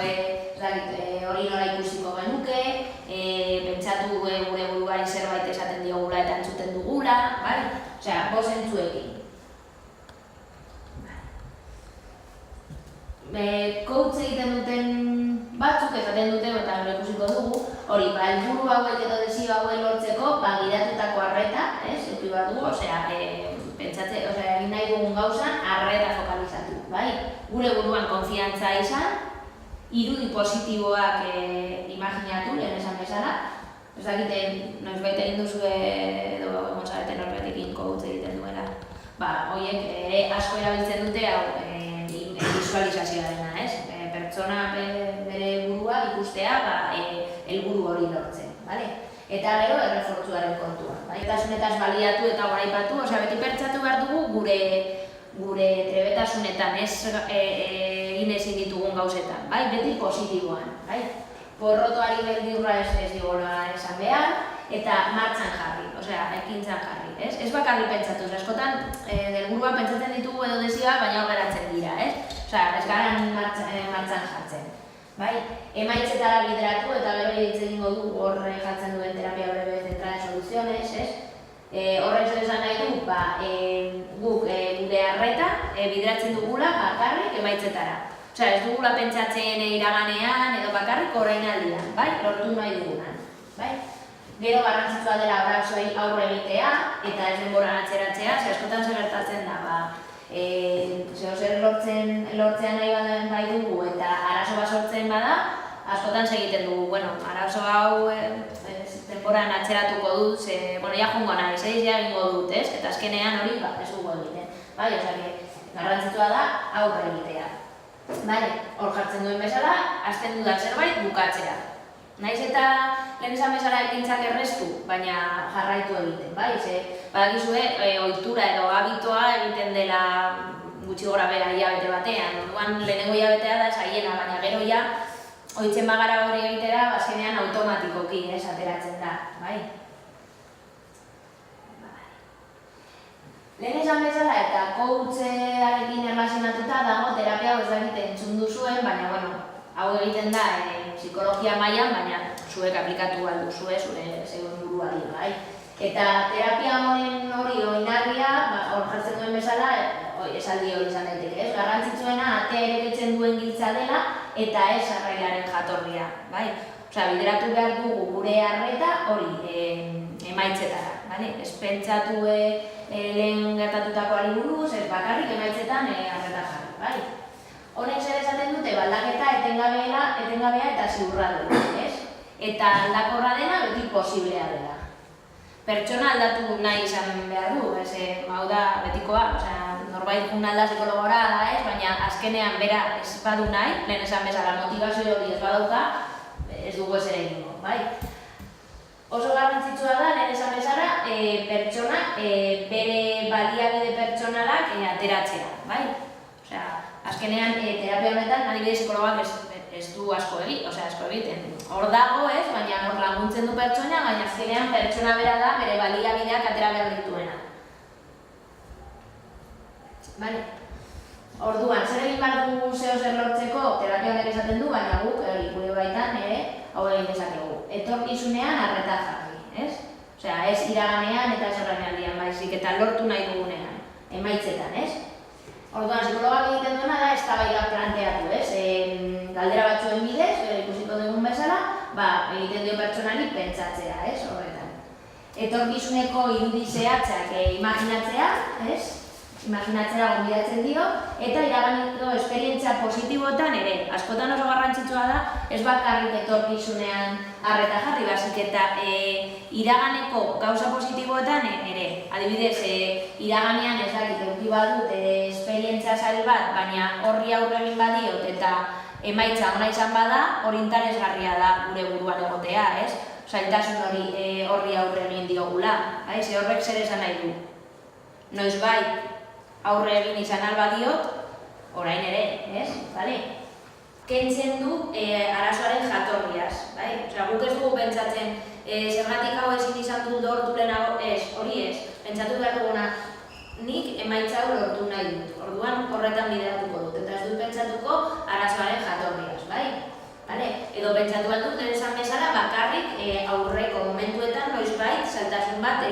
hori nola ikusiko genuke, pentsatu gure buruari zerbait esaten diogula eta entzuten dugula, bai? Osea, bozentzuekin. Coach egiten duten batzuk esaten dute, eta gero ikusiko dugu, hori, helburu hauek edo desio hauek lortzeko, gidatutako arreta, eduki behar dugu, osea, egin nahi dugun gauzan, arreta fokalizatu, bai? Gure buruan konfiantza izan, irudi positiboak imaginatu, lehen esan bezala, ez dakite, noizbait egin duzue edo mozarete norbetekin coach egiten duela. Horiek asko erabiltzen dute hau visualizazioarena, ez? Pertsona bere burua ikustea helburu hori lortzen, bale? Eta gero errefortzuaren kontua, bai? Trebetasunetaz baliatu eta goraipatu, osea, beti pentsatu behar dugu gure trebetasunetan, ez egin ezin ditugun gauzetan, bai? Beti positiboan, bai? Porrotoari beldurra ez digola esan behar, eta martxan jarri, osea, ekintzan jarri, ez? Ez bakarri pentsatu, askotan helburua pentsatzen ditugu edo desioak, baina hor geratzen dira, ez? Osea, ez garan martxan jartzen, bai? Emaitzetara bideratu eta gero hitz egingo du hor jartzen duen terapia breve zentrada de soluziones, ez? Horrek zer esan nahi du, guk gure arreta bideratzen dugula bakarrik emaitzetara. Osea, ez dugula pentsatzen iraganean edo bakarrik orainaldian, bai? Lortu nahi dugunan, bai? Gero garrantzitsua dela arazoei aurre egitea eta ez denboran atzeratzea, askotan zer gertatzen da, zer lortzea nahi dugu eta arazo bat sortzen bada, askotan segiten dugu, arazo hau denboran atzeratuko dut, ja jungo naiz, ja egingo dut, eta azkenean hori ez dugu egiten. Garrantzitsua da aurre egitea. Hor jartzen duen bezala, hasten dudan zerbait bukatzea. Naiz eta lehen esan bezala ekintzak erreztu, baina jarraitu egiten, bai? Badakizue, ohitura edo habitoa egiten dela gutxi gora bera hilabete batean. Orduan lehenengo hilabetea da saiena, baina gero ja ohitzen bagara hori egitera, azkenean automatikoki ateratzen da, bai? Lehen esan bezala eta coacharekin erlazionatuta dago terapia ez dakite entzun duzuen, baina hau egiten da psikologia mailan, baina zuek aplikatu ahal duzue zure zeuen buruari, bai? Eta terapia honen hori oinarria, hor jartzen duen bezala, esaldi hori izan daiteke, ez? Garrantzitsuena atea eretzen duen giltza dela eta ez arrailaren jatorria, bai? Osea, bideratu behar dugu gure arreta hori emaitzetara, bai? Ez pentsatu lehen gertatutakoari buruz, ez bakarrik emaitzetan arreta jarri, bai? Honek zer esaten dute, aldaketa etengabea eta ziurra dela, ez? Eta aldakorra dena beti posiblea dela. Pertsona aldatu nahi izan behar du, hau da betikoa, norbait jun alda psikologora da ez, baina azkenean bera ez badu nahi, lehen esan bezala motivazio hori ez badauka, ez dugu ez ere egingo, bai? Oso garrantzitsua da, lehen esan bezala, pertsona bere baliabide pertsonalak ateratzea, bai? Azkenean, terapia honetan, adibidez psikologak ez du asko egiten. Hor dago ez, baina hor laguntzen du pertsona, baina azkenean pertsona bera da bere baliabideak atera behar dituena. Orduan, zer egin behar dugu zer lortzeko, terapia honek esaten du, baina guk gure baitan hau egin dezakegu. Etorkizunean arreta jarri, ez? Osea, ez iraganean eta ez orainaldian baizik eta lortu nahi dugunean, emaitzetan, ez? Orduan, psikologak egiten duena da eztabaida planteatu, ez? Galdera batzuen bidez, ikusiko dugun bezala, egiten dio pertsonari pentsatzea, ez? Horretan. Etorkizuneko irudi zehatzak imaginatzea, ez? Imaginatzea gonbidatzen dio, eta iraganiko esperientzia positibotan ere. Askotan oso garrantzitsua da, ez bakarrik etorkizunean arreta jarri, baizik eta iraganeko gauza positiboetan ere. Adibidez, iraganean ez dakit eduki badut esperientzia zail bat, baina horri aurre egin badiot eta emaitza ona izan bada, hori interesgarria da gure buruan egotea, ez? Zailtasun horri aurre egin diogula, horrek zer esan nahi du. Noizbait aurre egin izan alba diot, orain ere, ez? Kentzen du arazoaren jatorriaz, bai? Guk ez dugu pentsatzen, zergatik hau ezin izan dut lortu lehenago, ez, hori ez. Pentsatu behar duguna, nik emaitza hau lortu nahi dut. Orduan horretan bideratuko dut, eta ez dut pentsatuko arazoaren jatorriaz, bai? Edo pentsatu bat dut, esan bezala, bakarrik aurreko momentuetan noizbait zailtasun bat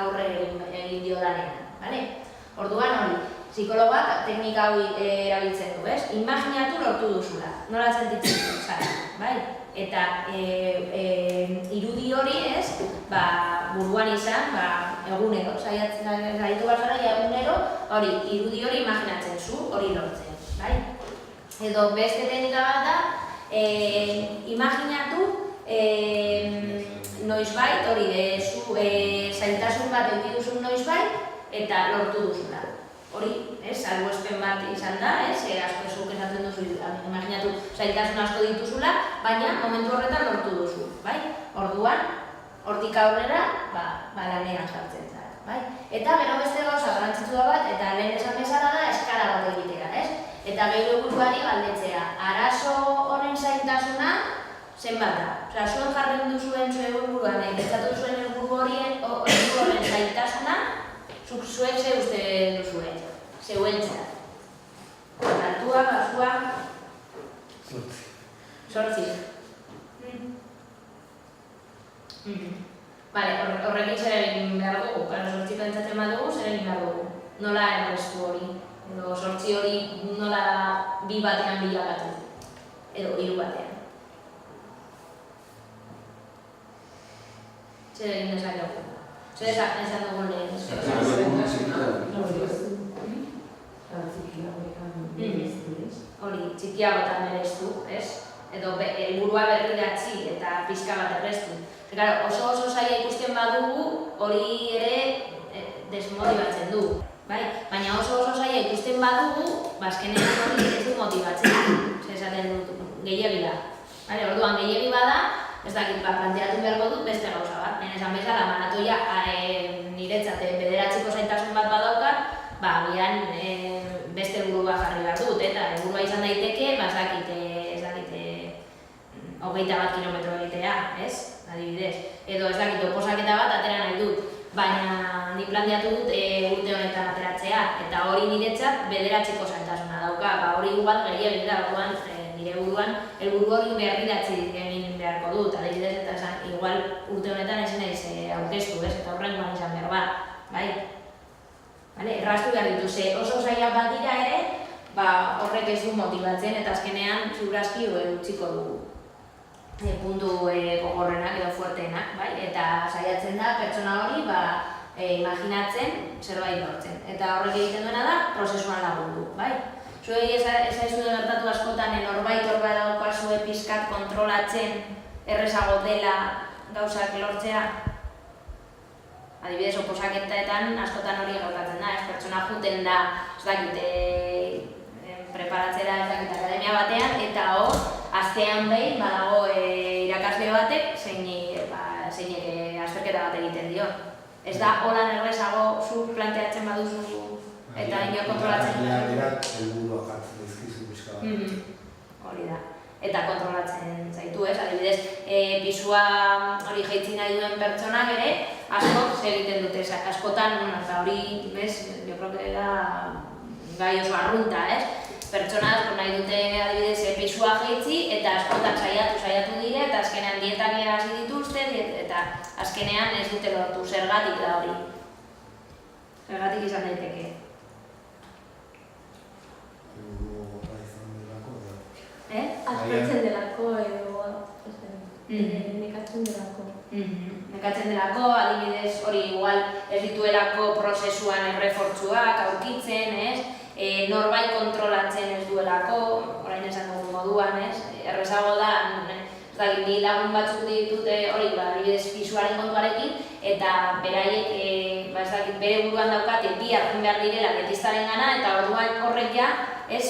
aurre egin dio danean. Orduan hori, psikologak teknika hau erabiltzen du, ez? Imaginatu lortu duzula, nola sentitzen zara, bai? Eta irudi hori, ez, buruan izan, egunero, saiatu bat zara, egunero, hori, irudi hori imaginatzen zu, hori lortzen, bai? Edo beste teknika bat da, imaginatu noizbait, hori, zu zailtasun bat eduki duzun noizbait, eta lortu duzula. Hori, salbuespen bat izan da, asko zuk esaten duzu, imaginatu zailtasun asko dituzula, baina momentu horretan lortu duzu, bai? Orduan, hortik aurrera, lanean jartzen zara, bai? Eta gero beste gauza garrantzitsua bat, eta lehen esan bezala da, eskala bat egitea, ez? Eta gero buruari galdetzea, arazo honen zailtasuna zenbat da? Osea, zuen jarren duzuen zuen buruan, pentsatu duzuen helburu horren zailtasuna, zuek ze uste duzuen, zeuentzat. Altua, basua... Sortzi. Horrekin zer egin behar dugu, sortzi pentsatzen badugu, zer egin behar dugu. Nola errestu hori, edo sortzi hori nola bi batean bilakatu, edo hiru batean. Zer egin dezakegu. Zer esan dugu lehen. Hori, txikiagotan bereztu, ez? Edo helburua berriratzi eta pixka bat erreztu. Oso zaila ikusten badugu, hori ere desmotibatzen du. Baina oso zaila ikusten badugu, azkenean hori ez du motibatzen. Esaten dut, gehiagi da. Orduan, gehiagi bada, ez dakit, planteatu beharko dut beste gauza bat. Esan bezala, maratoia niretzat bederatziko zailtasun bat badaukat, agian beste helburu bat jarri behar dut, eta helburua izan daiteke, ez dakit, 21 kilometro egitea, ez? Adibidez. Edo ez dakit, oposaketa bat atera nahi dut, baina ni planteatu dut urte honetan ateratzea, eta hori niretzat bederatziko zailtasuna dauka, hori igual gehiagin da, orduan nire buruan helburu hori berriratzi egin beharko dut, adibidez, eta esan, igual urte honetan ezin naiz aurkeztu, ez? Eta horrengoan izan behar bat, bai? Erraztu behar ditu, oso zailak bat dira ere, horrek ez du motibatzen, eta azkenean ziurazki utziko dugu. Puntu gogorrenak edo fuerteenak, bai? Eta saiatzen da pertsona hori imaginatzen zerbait lortzen. Eta horrek egiten duena da, prozesuan lagundu, bai? Zuei ezaizu gertatu askotan norbait daukazue pixkat kontrolatzen errezago dela gauzak lortzea? Adibidez, oposaketetan askotan hori gertatzen da, pertsona juten da, ez dakit, preparatzera ez dakit akademia batean, eta hor, astean behin badago irakasle batek zeinek azterketa bat egiten dio. Ez da holan errezago zuk planteatzen baduzu eta inor kontrolatzen duzu. Berak helburua jartzen dizkizu pixka bat. Hori da. Eta kontrolatzen zaitu, ez? Adibidez, pisua hori jaitzi nahi duen pertsonak ere, askok egiten dute, askotan, eta hori, jo creo que da gai oso arrunta, ez? Pertsona asko nahi dute adibidez pisua jaitzi eta askotan saiatu dire eta azkenean dietak hasi dituzte eta azkenean ez dute lortu, zergatik da hori. Zergatik izan daiteke. Aspertzen delako edo nekatzen delako. Nekatzen delako, adibidez hori igual ez dituelako prozesuan errefortzuak aurkitzen, ez? Norbait kontrolatzen ez duelako, orain esan dugu moduan, ez? Errezago da, ni lagun batzuk ditute hori, adibidez pisuaren kontuarekin, eta beraiek, bere buruan daukate bi hartzen behar direla dietistaren gana, eta orduan horrek ja,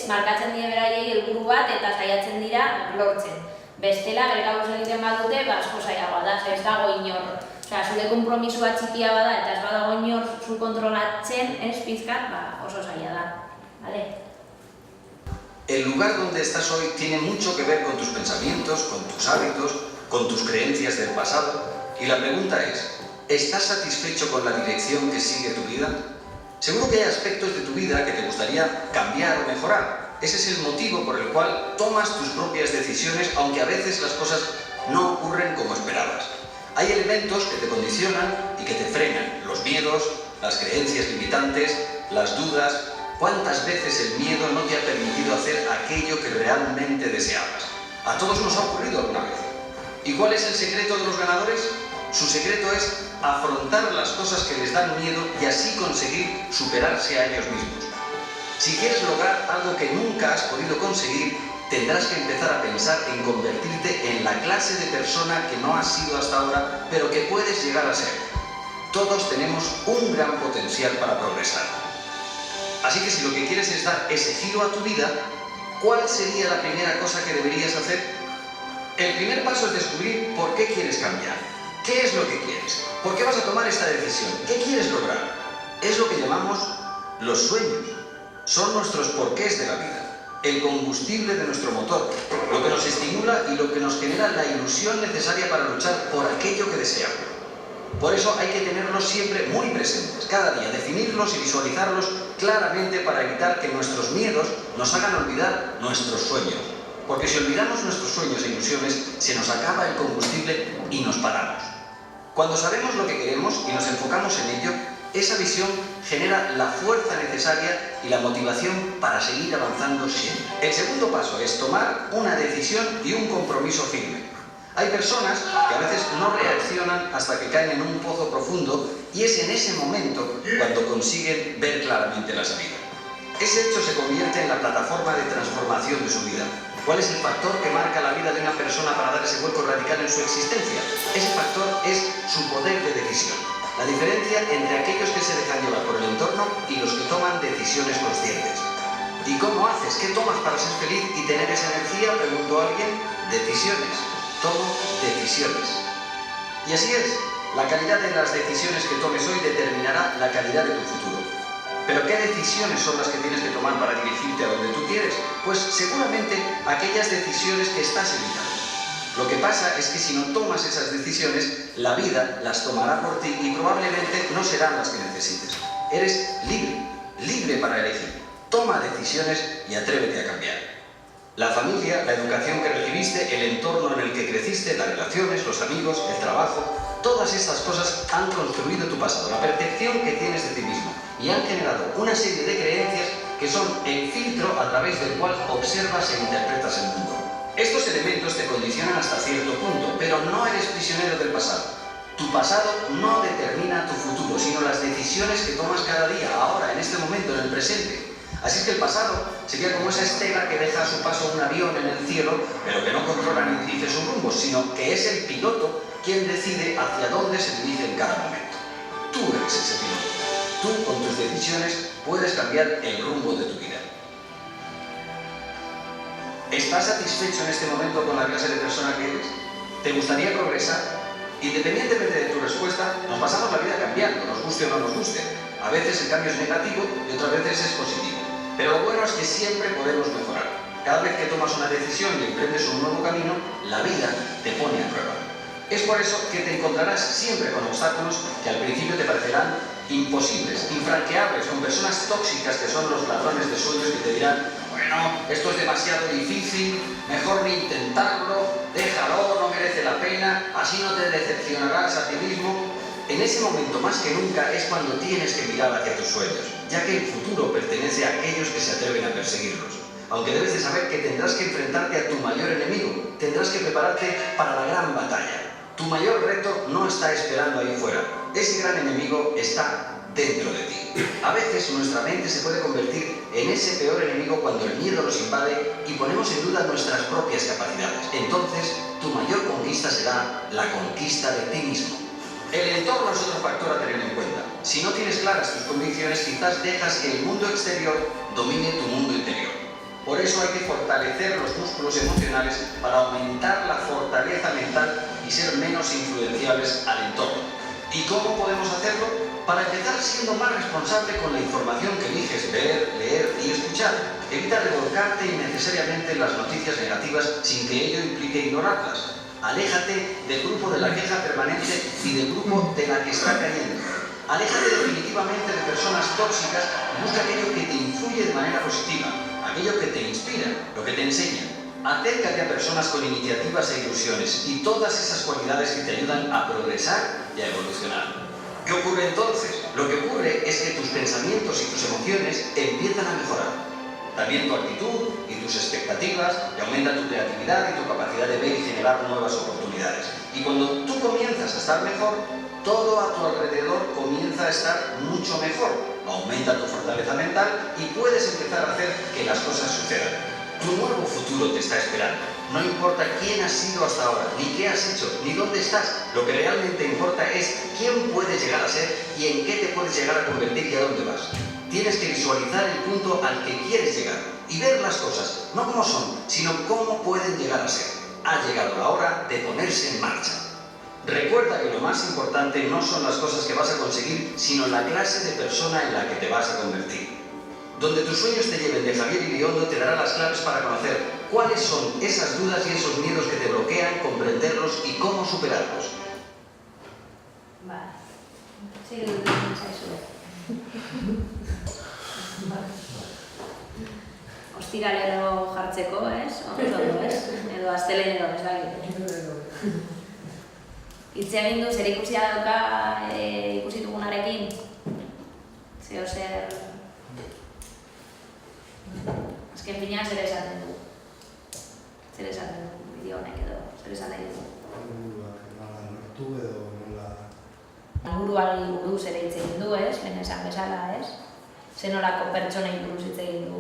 markatzen dira beraiei helburu bat eta saiatzen dira lortzen. Bestela, bere gauz egiten badute, asko zailagoa da, ez dago inor. Zure konpromisua txikia bada eta ez badago inor zu kontrolatzen, pizkat, oso zaila da. El lugar donde estás hoy tiene mucho que ver con tus pensamientos, con tus hábitos, con tus creencias del pasado. Y la pregunta es, ¿estás satisfecho con la dirección que sigue tu vida? Seguro que hay aspectos de tu vida que te gustaría cambiar o mejorar. Ese es el motivo por el cual tomas tus propias decisiones, aunque a veces las cosas no ocurren como esperabas. Hay elementos que te condicionan y que te frenan: los miedos, las creencias limitantes, las dudas. ¿Cuántas veces el miedo no te ha permitido hacer aquello que realmente deseabas? A todos nos ha ocurrido alguna vez. ¿Y cuál es el secreto de los ganadores? Su secreto es afrontar las cosas que les dan miedo y así conseguir superarse a ellos mismos. Si quieres lograr algo que nunca has podido conseguir, tendrás que empezar a pensar en convertirte en la clase de persona que no has sido hasta ahora, pero que puedes llegar a ser. Todos tenemos un gran potencial para progresar. Así que si lo que quieres es dar ese giro a tu vida, ¿cuál sería la primera cosa que deberías hacer? El primer paso es descubrir por qué quieres cambiar. ¿Qué es lo que quieres? ¿Por qué vas a tomar esta decisión? ¿Qué quieres lograr? Es lo que llamamos los sueños. Son nuestros porqués de la vida, el combustible de nuestro motor, lo que nos estimula y lo que nos genera la ilusión necesaria para luchar por aquello que deseamos. Por eso hay que tenerlos siempre muy presentes, cada día, definirlos y visualizarlos claramente para evitar que nuestros miedos nos hagan olvidar nuestros sueños. Porque si olvidamos nuestros sueños e ilusiones, se nos acaba el combustible y nos paramos. Cuando sabemos lo que queremos y nos enfocamos en ello, esa visión genera la fuerza necesaria y la motivación para seguir avanzando siempre. El segundo paso es tomar una decisión y un compromiso firme. Hay personas que a veces no reaccionan hasta que caen en un pozo profundo y es en ese momento cuando consiguen ver claramente la salida. Ese hecho se convierte en la plataforma de transformación de su vida. ¿Cuál es el factor que marca la vida de una persona para dar ese vuelco radical en su existencia? Ese factor es su poder de decisión. La diferencia entre aquellos que se dejan llevar por el entorno y los que toman decisiones conscientes. ¿Y cómo haces? ¿Qué tomas para ser feliz y tener esa energía? Preguntó alguien. Decisiones. Tomo decisiones. Y así es. La calidad de las decisiones que tomes hoy determinará la calidad de tu futuro. ¿Pero qué decisiones son las que tienes que tomar para dirigirte a donde tú quieres? Pues seguramente aquellas decisiones que estás evitando. Lo que pasa es que si no tomas esas decisiones, la vida las tomará por ti y probablemente no serán las que necesites. Eres libre, libre para elegir. Toma decisiones y atrévete a cambiar. La familia, la educación que recibiste, el entorno en el que creciste, las relaciones, los amigos, el trabajo, todas estas cosas han construido tu pasado, la percepción que tienes de ti mismo y han generado una serie de creencias que son el filtro a través del cual observas e interpretas el mundo. Estos elementos te condicionan hasta cierto punto, pero no eres prisionero del pasado. Tu pasado no determina tu futuro, sino las decisiones que tomas cada día, ahora, en este momento, en el presente. Así es que el pasado sería como esa estela que deja a su paso un avión en el cielo, pero que no controla ni dirige su rumbo, sino que es el piloto quien decide hacia dónde se dirige en cada momento. Tú eres ese piloto. Tú, con tus decisiones, puedes cambiar el rumbo de tu vida. ¿Estás satisfecho en este momento con la clase de persona que eres? ¿Te gustaría progresar? Independientemente de tu respuesta, nos pasamos la vida cambiando, nos guste o no nos guste. A veces el cambio es negativo y otras veces es positivo. Pero lo bueno es que siempre podemos mejorar. Cada vez que tomas una decisión y emprendes un nuevo camino, la vida te pone a prueba. Es por eso que te encontrarás siempre con obstáculos que al principio te parecerán imposibles, infranqueables, con personas tóxicas que son los ladrones de sueños que te dirán: bueno, esto es demasiado difícil, mejor ni intentarlo, déjalo, no merece la pena, así no te decepcionarás a ti mismo. En ese momento, más que nunca, es cuando tienes que mirar hacia tus sueños, ya que el futuro pertenece a aquellos que se atreven a perseguirlos. Aunque debes de saber que tendrás que enfrentarte a tu mayor enemigo, tendrás que prepararte para la gran batalla. Tu mayor reto no está esperando ahí fuera, ese gran enemigo está dentro de ti. A veces nuestra mente se puede convertir en ese peor enemigo cuando el miedo nos invade y ponemos en duda nuestras propias capacidades. Entonces, tu mayor conquista será la conquista de ti mismo. El entorno es otro factor a tener en cuenta. Si no tienes claras tus convicciones, quizás dejas que el mundo exterior domine tu mundo interior. Por eso hay que fortalecer los músculos emocionales para aumentar la fortaleza mental y ser menos influenciables al entorno. ¿Y cómo podemos hacerlo? Para empezar siendo más responsable con la información que eliges ver, leer y escuchar. Evita revolcarte innecesariamente en las noticias negativas sin que ello implique ignorarlas. Aléjate del grupo de la queja permanente y del grupo de la que está cayendo. Aléjate definitivamente de personas tóxicas y busca aquello que te influye de manera positiva. aquello que te inspira, lo que te enseña. Acércate a personas con iniciativas e ilusiones y todas esas cualidades que te ayudan a progresar y a evolucionar. ¿Qué ocurre entonces? Lo que ocurre es que tus pensamientos y tus emociones empiezan a mejorar. También tu actitud y tus expectativas, y aumenta tu creatividad y tu capacidad de ver y generar nuevas oportunidades. Y cuando tú comienzas a estar mejor, todo a tu alrededor comienza a estar mucho mejor. Aumenta tu fortaleza mental y puedes empezar a hacer que las cosas sucedan. Tu nuevo futuro te está esperando. No importa quién has sido hasta ahora, ni qué has hecho, ni dónde estás. Lo que realmente importa es quién puedes llegar a ser y en qué te puedes llegar a convertir y a dónde vas. Tienes que visualizar el punto al que quieres llegar y ver las cosas, no como son, sino cómo pueden llegar a ser. Ha llegado la hora de ponerse en marcha. Recuerda que lo más importante no son las cosas que vas a conseguir, sino la clase de persona en la que te vas a convertir. Donde tus sueños te lleven de Javier Iriondo te dará las claves para conocer cuáles son esas dudas y esos miedos que te bloquean, comprenderlos y cómo superarlos. Vale. Sí, zaizu. Ostiralero jartzeko, ez? Ondo, ez? Edo asteleenero, ez dakit. Hitz egin du, zer ikusia dauka ikusi dugunarekin? Zeo zer... Azken finean zer esaten du. Zer esaten du, bideo honek edo, zer esaten du. Helburuak nola lortu edo nola... Helburuari buruz ere hitz egin du, ez? Lehen esan bezala, ez? Zer nolako pertsonei buruz hitz egin du.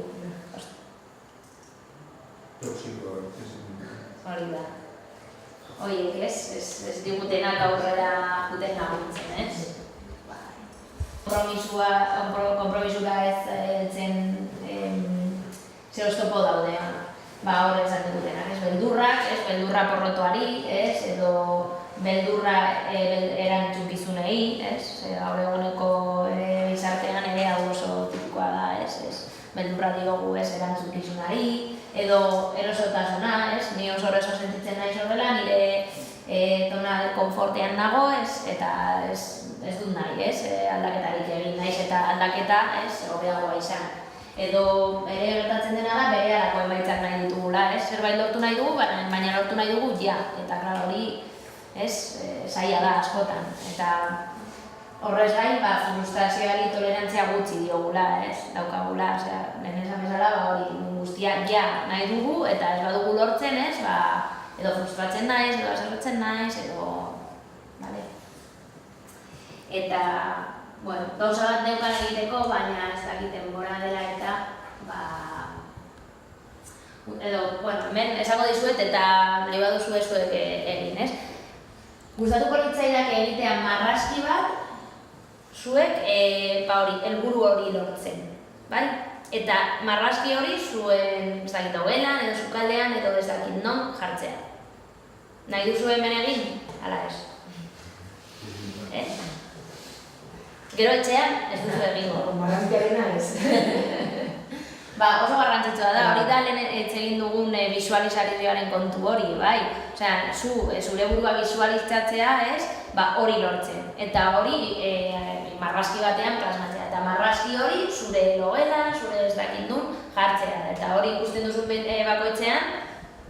Toxiko, Hori da. Horiek ez digutenak aurrera juten laguntzen, ez? Konpromisura ez zen zer oztopo daudean. Hor esan digutenak, ez? Beldurra porrotoari, ez? Edo beldurra erantzukizunei, ez? Gaur eguneko gizartean ere hau oso tipikoa da, ez? Beldurra diogu ez erantzukizunari, edo erosotasuna, ez? Ni oso eroso sentitzen naiz horrela, nire tona konfortean nago, ez? Eta ez dut nahi, ez? Aldaketarik egin naiz eta aldaketa, ez? Hobeagoa izan. Edo ere gertatzen dena da, berehalako emaitzak nahi ditugula, ez? Zerbait lortu nahi dugu, baina lortu nahi dugu ja. Eta klar hori, ez? Zaila da askotan. Eta horrez gain, frustrazioari tolerantzia gutxi diogula, ez? Daukagula, lehen esan bezala, hori guztia ja nahi dugu, eta ez badugu lortzen, ez? Edo frustratzen naiz, edo aserretzen naiz, edo... Bale? Eta, bueno, gauza bat neukan egiteko, baina ez dakit denbora dela eta, edo, bueno, hemen esango dizuet eta nahi baduzu zuek egin, ez? Gustatuko litzaidak egitea marrazki bat, zuek helburu hori lortzen, bai? Eta marrazki hori zuen, ez dakit hogelan, edo sukaldean, edo ez dakit non jartzea. Nahi duzu hemen egin? Hala ez. Gero etxean, ez duzu egingo. Marrazkiarena ez. Oso garrantzitsua da, hori da lehen egin dugun bisualizazioaren kontu hori, bai? Osea, zure burua bisualizatzea, ez? Hori lortzen. Eta hori marrazki batean plasmatzea. Eta marrazki hori zure logelan, zure ez dakit nun jartzea. Eta hori ikusten duzu bakoitzean,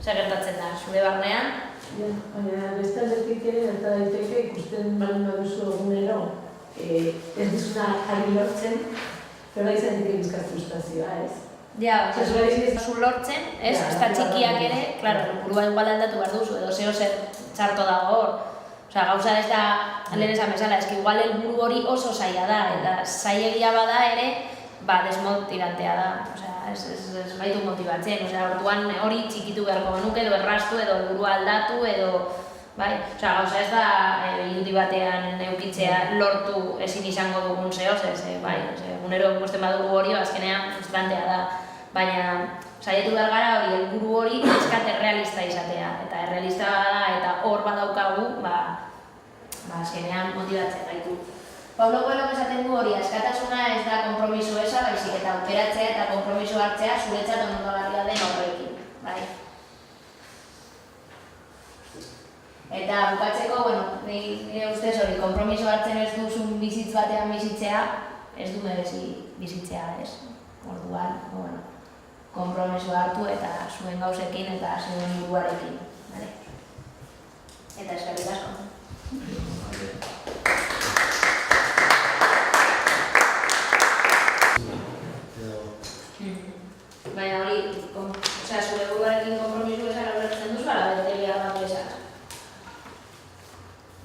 zer gertatzen da, zure barnean. Baina beste aldetik ere gerta daiteke ikusten baldin baduzu egunero ez duzuna jarri lortzen, pero da izan daiteke bizkar frustrazioa, ez? Ja, zu lortzen, ez? Ez da txikiak ere, klaro, burua igual aldatu behar duzu, edo zeo zer txarto dago hor. Osea, gauza ez da, lehen esan bezala, ez que igual helburu hori oso zaila da, eta zailegia bada ere, desmotibantea da. Osea, ez baitu motibatzen, osea, orduan hori txikitu beharko genuke, edo erraztu, edo helburua aldatu, edo... Bai, osea, gauza ez da iludi batean eukitzea lortu ezin izango dugun zehoz, bai, egunero ikusten badugu hori, azkenean frustrantea da. Baina, saiatu behar gara hori, helburu hori eskat errealista izatea. Eta errealista da, eta hor badaukagu, azkenean motibatzen gaitu. Paulo Coelhok esaten du hori, askatasuna ez da konpromiso eza, baizik eta aukeratzea eta konpromiso hartzea zuretzat ondogarria den horrekin, bai? Eta bukatzeko, nire ustez hori, konpromiso hartzen ez duzun bizitz batean bizitzea, ez du merezi bizitzea, ez? Orduan, konpromisoa hartu eta zuen gauzekin eta zuen buruarekin. Vale? Eta eskerrik asko. Baina hori, zure buruarekin konpromiso bezala ulertzen duzu, ala bete behar bat bezala?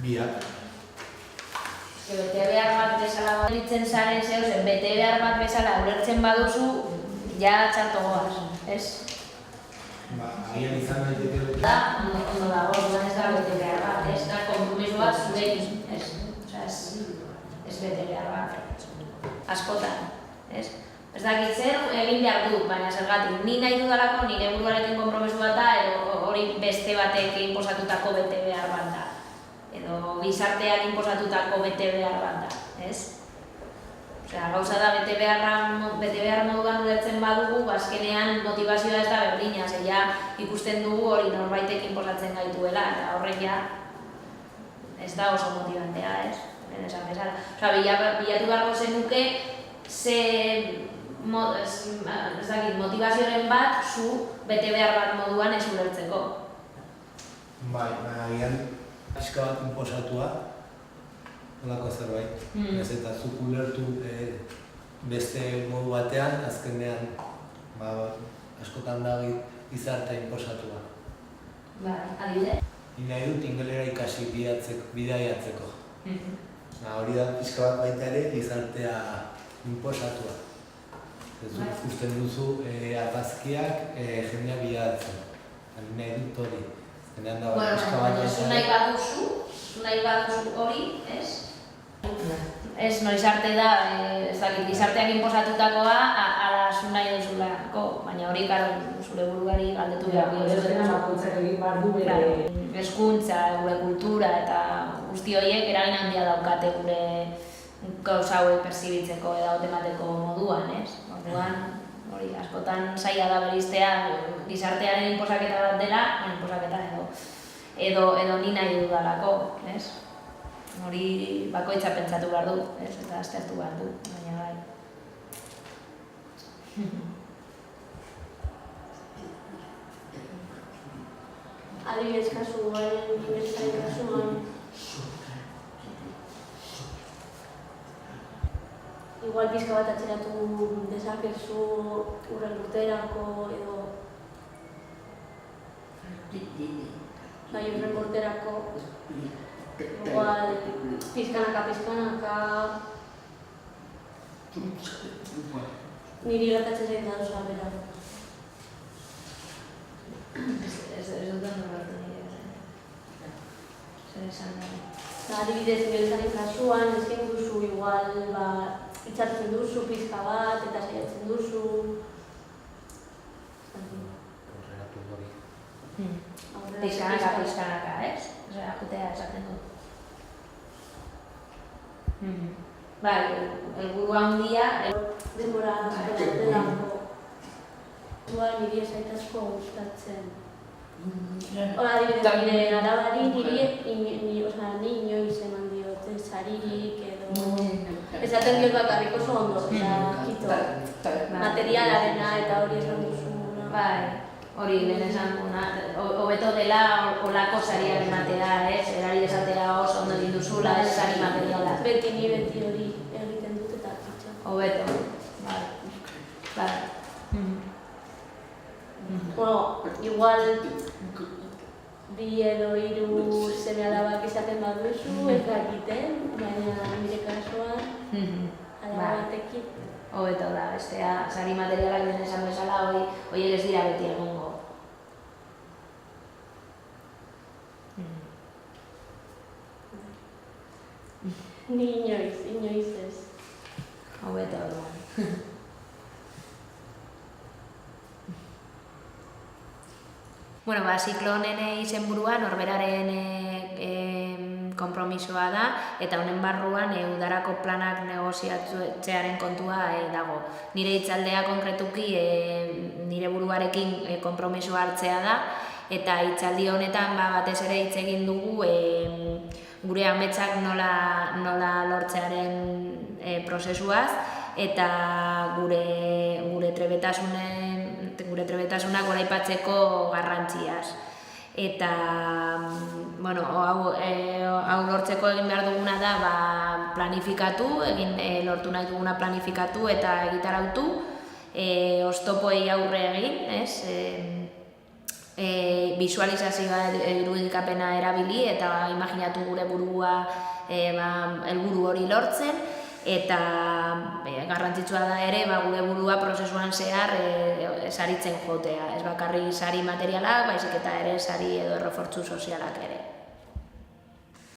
Biak. Bete behar bat bezala ulertzen zaren zeuzen, bete behar bat bezala ulertzen baduzu, ja txarto goaz, ez? Agian izan daiteke bete. Da, ondo dago, ez da bete behar bat, ez da konpromiso bat zurekin, ez? Ez bete behar bat, askotan, ez? Ez dakit zer egin behar dut, baina zergatik, ni nahi dudalako nire buruarekin konpromiso bat da, edo hori beste batek inposatutako bete behar bat da. Edo gizarteak inposatutako bete behar bat da, ez? Osea, gauza da bete behar moduan ulertzen badugu, azkenean motivazioa ez da berdina, ja ikusten dugu hori norbaitek inposatzen gaituela, eta horrek ja ez da oso motibantea, ez? Esan bezala. Osea, bilatu beharko zenuke motivazioaren bat zu bete behar bat moduan ez ulertzeko. Bai, agian pixka bat inposatua, holako zerbait. Ez eta zuk ulertu beste modu batean, azkenean askotan da gizartea inposatua. Bai, adibide? Ni nahi dut ingelera ikasi bidaiatzeko. Hori da pixka bat baita ere gizartea inposatua. Ikusten duzu argazkiak jendea bidaiatzen. Nahi dut hori. Zu nahi baduzu hori, ez? Ez, noiz arte da, gizarteak inposatutakoa, ala zu nahi duzulako, baina hori, zure buruari galdetu behar dira. Hezkuntza, gure kultura eta guzti horiek eragin handia daukate gure gauza hauek perzibitzeko edo emateko moduan, ez? Orduan, hori, askotan zaila da beriztea gizartearen inposaketa bat dela, inposaketa edo ni nahi dudalako, ez? Hori bakoitza pentsatu behar du, ez? Eta aztertu behar du, baina bai. Adibidez kasuan, igual pixka bat atxeratu dezakezu urren urterako edo urren urterako igual pizkanaka niri gertatzen zait da duzua bera. Ez dut norbertu nire, zer esan da. Adibidez, beltzaren kasuan, ezken duzu igual, itxartzen duzu pizka bat eta saiatzen duzu. Pizkanaka, ez? Osea, jutea esaten dut. Bai, helburua handia... Denbora asko delako. Niri ezait asko gustatzen. Hora, adibidez, nire alabari ni inoiz eman diote saririk edo... Esaten diot bakarrik oso ondo, eta materialarena eta hori esan duzuna. Bai, hori lehen esan duna, hobeto dela olako sariak ematea, ez? Erari esatea oso ondo egin duzula, ez sari materiala. Ni beti hori egiten dut eta kitxa. Hobeto, bai. Bueno, igual bi edo hiru seme alabak izaten baduzu, ez dakiten, baina nire kasuan alabatekin. Hobeto da, bestea, sari materialak lehen esan bezala, horiek ez dira beti egongo. Ni inoiz ez. Hobeto orduan. Bueno, ziklo honen izenburua norberaren konpromisoa da, eta honen barruan udarako planak negoziatzearen kontua dago. Nire hitzaldea konkretuki nire buruarekin konpromisoa hartzea da, eta hitzaldi honetan batez ere hitz egin dugu gure ametsak nola lortzearen prozesuaz, eta gure trebetasunen gure trebetasunak goraipatzeko garrantziaz. Eta, bueno, hau lortzeko egin behar duguna da planifikatu, lortu nahi duguna planifikatu eta egitarautu, oztopoei aurre egin, visualizazioa irudikapena erabili eta imaginatu gure burua helburu hori lortzen, eta garrantzitsua da ere gure burua prozesuan zehar saritzen jotea, ez bakarrik sari materialak, baizik eta ere sari edo errefortzu sozialak ere.